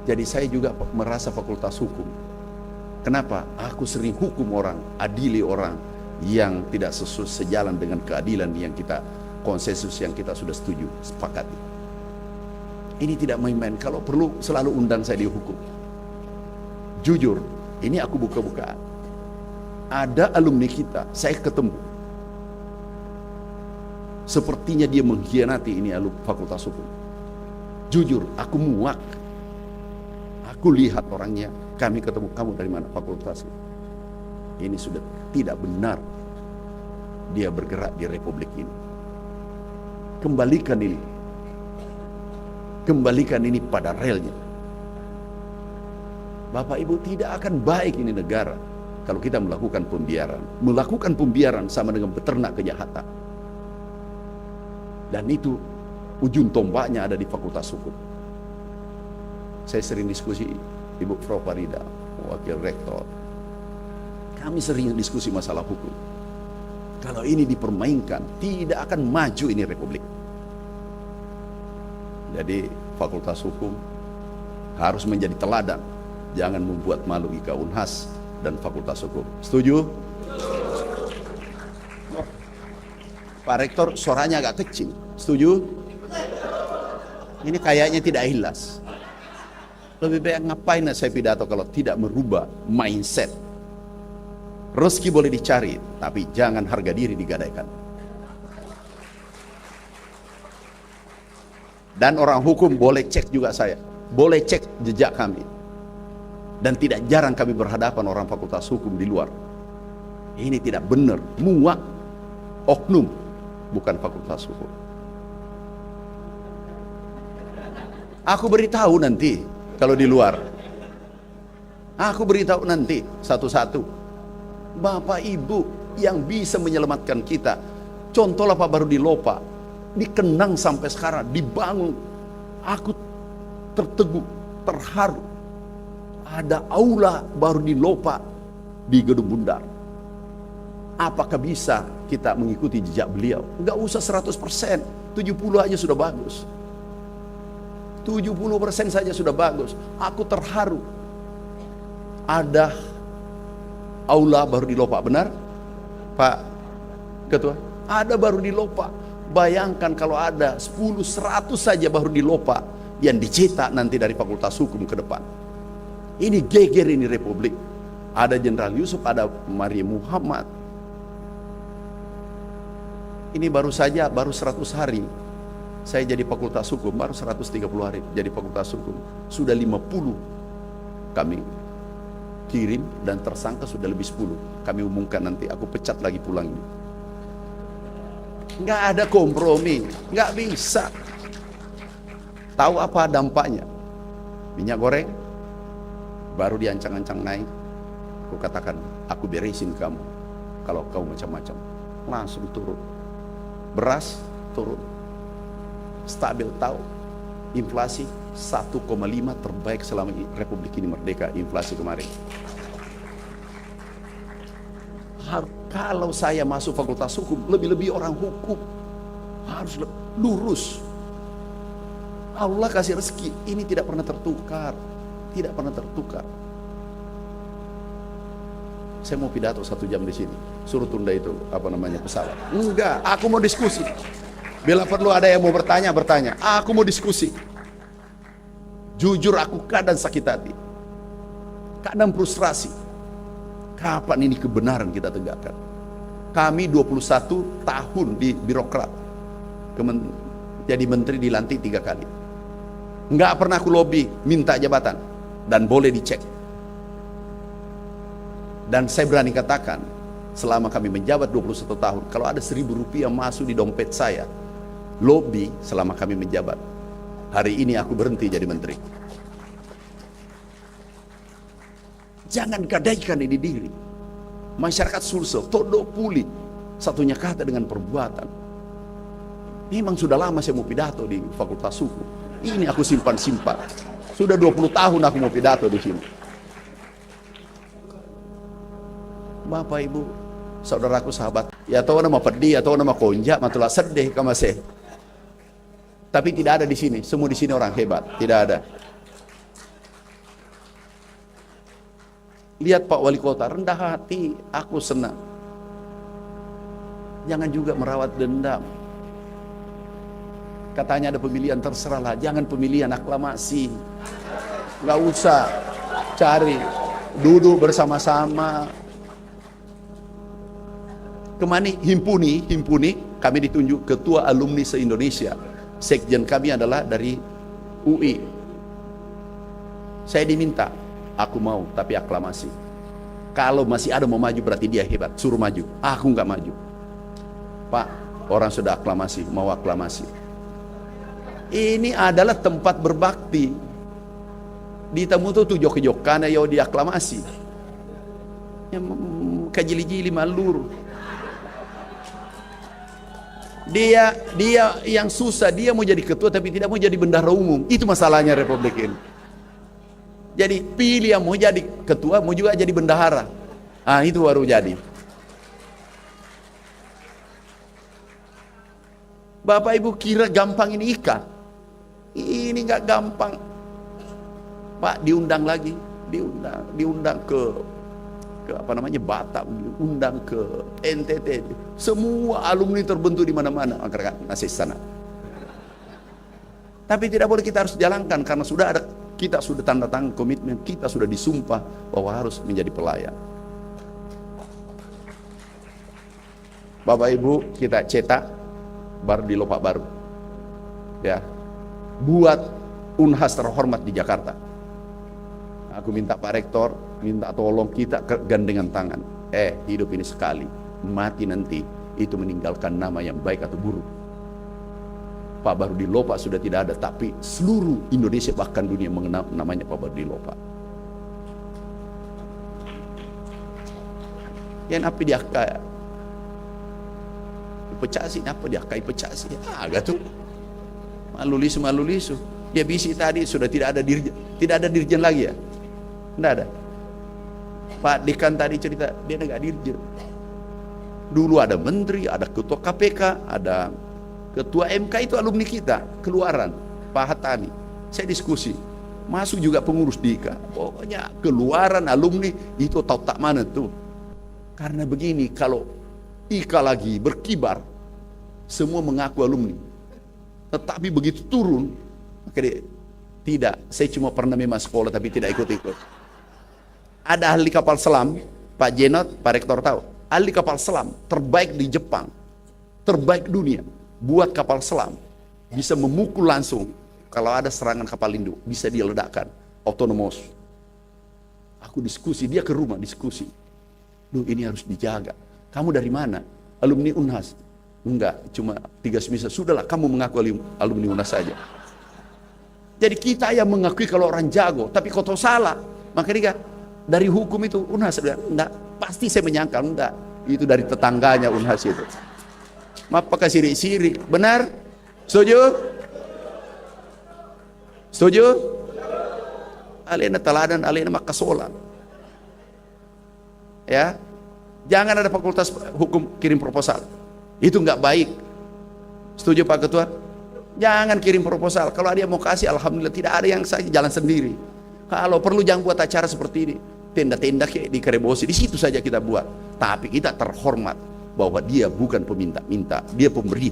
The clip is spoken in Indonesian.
Jadi saya juga merasa fakultas hukum. Kenapa? Aku sering hukum orang, adili orang yang tidak sejalan dengan keadilan yang kita konsensus, yang kita sudah setuju, sepakati. Ini tidak main-main. Kalau perlu selalu undang saya dihukum. Jujur, ini aku buka-bukaan. Ada alumni kita, saya ketemu. Sepertinya dia mengkhianati ini fakultas hukum. Jujur, aku muak. Aku lihat orangnya, kami ketemu, kamu dari mana? Fakultas. Ini sudah tidak benar dia bergerak di republik ini. Kembalikan ini. Kembalikan ini pada relnya. Bapak Ibu, tidak akan baik ini negara kalau kita melakukan pembiaran. Melakukan pembiaran sama dengan beternak kejahatan. Dan itu ujung tombaknya ada di fakultas hukum. Saya sering diskusi, Ibu Prof. Farida, Wakil Rektor. Kami sering diskusi masalah hukum. Kalau ini dipermainkan, tidak akan maju ini republik. Jadi fakultas hukum harus menjadi teladan. Jangan membuat malu IKA Unhas dan fakultas hukum. Setuju? Pak Rektor, suaranya agak kecil. Setuju? Ini kayaknya tidak ikhlas. Lebih baik ngapain saya pidato kalau tidak merubah mindset. Rezeki boleh dicari, tapi jangan harga diri digadaikan. Dan orang hukum boleh cek juga saya. Boleh cek jejak kami. Dan tidak jarang kami berhadapan orang fakultas hukum di luar. Ini tidak benar. Muak, oknum, bukan fakultas hukum. Aku beritahu nanti kalau di luar. Aku beritahu nanti satu-satu. Bapak Ibu yang bisa menyelamatkan kita. Contohlah Pak Barudi Lopa, dikenang sampai sekarang, dibangun. Aku terteguh, terharu. Ada aula Barudi Lopa di Gedung Bundar. Apakah bisa kita mengikuti jejak beliau? Enggak usah 100%, 70 aja sudah bagus. 70% saja sudah bagus. Aku terharu. Ada aula baru di Lopa, benar? Pak Ketua, ada baru di Lopa. Bayangkan kalau ada 10, 100 saja baru di Lopa yang dicetak nanti dari fakultas hukum ke depan. Ini geger ini republik. Ada Jenderal Yusuf, ada Maria Muhammad. Ini baru saja, baru 100 hari saya jadi fakultas hukum, baru 130 hari jadi fakultas hukum. Sudah 50 kami kirim dan tersangka sudah lebih 10. Kami umumkan nanti, aku pecat lagi pulang ini. Nggak ada kompromi, nggak bisa. Tahu apa dampaknya? Minyak goreng baru diancang-ancang naik. Aku katakan, aku beresin kamu kalau kau macam-macam. Langsung turun. Beras turun. Stabil, tahu inflasi 1,5 terbaik selama republik ini merdeka, inflasi kemarin. Kalau saya masuk fakultas hukum, lebih-lebih orang hukum harus lurus. Allah kasih rezeki, ini tidak pernah tertukar, tidak pernah tertukar. Saya mau pidato 1 jam di sini, suruh tunda itu apa namanya pesawat. Enggak, aku mau diskusi. Bila perlu ada yang mau bertanya, bertanya. Aku mau diskusi. Jujur aku kadang sakit hati, kadang frustrasi. Kapan ini kebenaran kita tegakkan? Kami 21 tahun di birokrat, jadi menteri dilantik 3 kali. Enggak pernah aku lobby minta jabatan, dan boleh dicek. Dan saya berani katakan, selama kami menjabat 21 tahun, kalau ada 1.000 rupiah masuk di dompet saya, lobby selama kami menjabat, hari ini aku berhenti jadi menteri. Jangan gadaikan ini diri. Masyarakat Sulsel, todo puli, satunya kata dengan perbuatan. Memang sudah lama saya mau pidato di fakultas hukum. Ini aku simpan-simpan. Sudah 20 tahun aku mau pidato di sini. Bapak Ibu, saudaraku sahabat, ya tahu nama pedih, atau nama konjak, matulah sedih kamasih. Tapi tidak ada di sini, semua di sini orang hebat, tidak ada. Lihat Pak Wali Kota, rendah hati, aku senang. Jangan juga merawat dendam. Katanya ada pemilihan, terserahlah, jangan pemilihan aklamasi. Nggak usah cari, duduk bersama-sama. Kemana himpuni, kami ditunjuk ketua alumni se-Indonesia. Sekjen kami adalah dari UI. Saya diminta, aku mau, tapi aklamasi. Kalau masih ada mau maju berarti dia hebat, suruh maju. Aku nggak maju. Pak, orang sudah aklamasi, mau aklamasi. Ini adalah tempat berbakti. Di tamu tuh jok-jok karena yo diaklamasi. Kajili-jili malur. Dia yang susah, dia mau jadi ketua tapi tidak mau jadi bendahara umum. Itu masalahnya Republik ini. Jadi pilih yang mau jadi ketua, mau juga jadi bendahara. Ah, itu baru jadi. Bapak Ibu kira gampang ini ikan? Ini nggak gampang. Pak diundang lagi, diundang ke apa namanya Batam, diundang ke NTT. Semua alumni terbentuk di mana-mana. Agar nasib sana. Tapi tidak boleh, kita harus jalankan karena sudah ada, kita sudah tanda tangan komitmen, kita sudah disumpah bahwa harus menjadi pelayan. Bapak Ibu, kita cetak baru di Lopak Baru. Ya. Buat Unhas terhormat di Jakarta. Aku minta Pak Rektor, minta tolong kita gandengan tangan. Hidup ini sekali, mati nanti itu meninggalkan nama yang baik atau buruk. Pak Baru di Lopak sudah tidak ada, tapi seluruh Indonesia bahkan dunia mengenal namanya Pak Baru di Lopak. Yang apa dia kaya? Pecah sih, apa dia kaya pecah sih? Agak tuh malu-lisu. Dia bisi tadi sudah tidak ada dirjen lagi ya? Tidak ada. Pak Dekan tadi cerita dia nggak dirjen. Dulu ada menteri, ada ketua KPK, ada ketua MK, itu alumni kita keluaran. Pak Hattani, saya diskusi, masuk juga pengurus DIKA. Pokoknya keluaran alumni itu tahu tak mana tuh. Karena begini, kalau IKA lagi berkibar, semua mengaku alumni. Tetapi begitu turun, maka dia, tidak, saya cuma pernah memang sekolah tapi tidak ikut-ikut. Ada ahli kapal selam, Pak Jenot, Pak Rektor tahu, ahli kapal selam terbaik di Jepang, terbaik dunia, buat kapal selam, bisa memukul langsung, kalau ada serangan kapal induk, bisa dia ledakkan, autonomous. Aku diskusi, dia ke rumah diskusi, duh ini harus dijaga. Kamu dari mana? Alumni Unhas? Enggak, cuma 3 semester. Sudahlah, kamu mengaku alumni Unhas saja. Jadi kita yang mengakui kalau orang jago, tapi kalau salah, maka dia dari hukum itu Unhas bilang, enggak, pasti saya menyangkal, enggak. Itu dari tetangganya Unhas itu. Maaf pakai sirik-sirik, benar? Setuju? Setuju? Alena teladan, alena makasola. Ya, jangan ada fakultas hukum kirim proposal. Itu nggak baik. Setuju Pak Ketua? Jangan kirim proposal. Kalau ada yang mau kasih, alhamdulillah, tidak ada yang saya jalan sendiri. Kalau perlu jangan buat acara seperti ini. Tenda-tenda kayak di Karebosi, di situ saja kita buat. Tapi kita terhormat bahwa dia bukan peminta-minta, dia pemberi.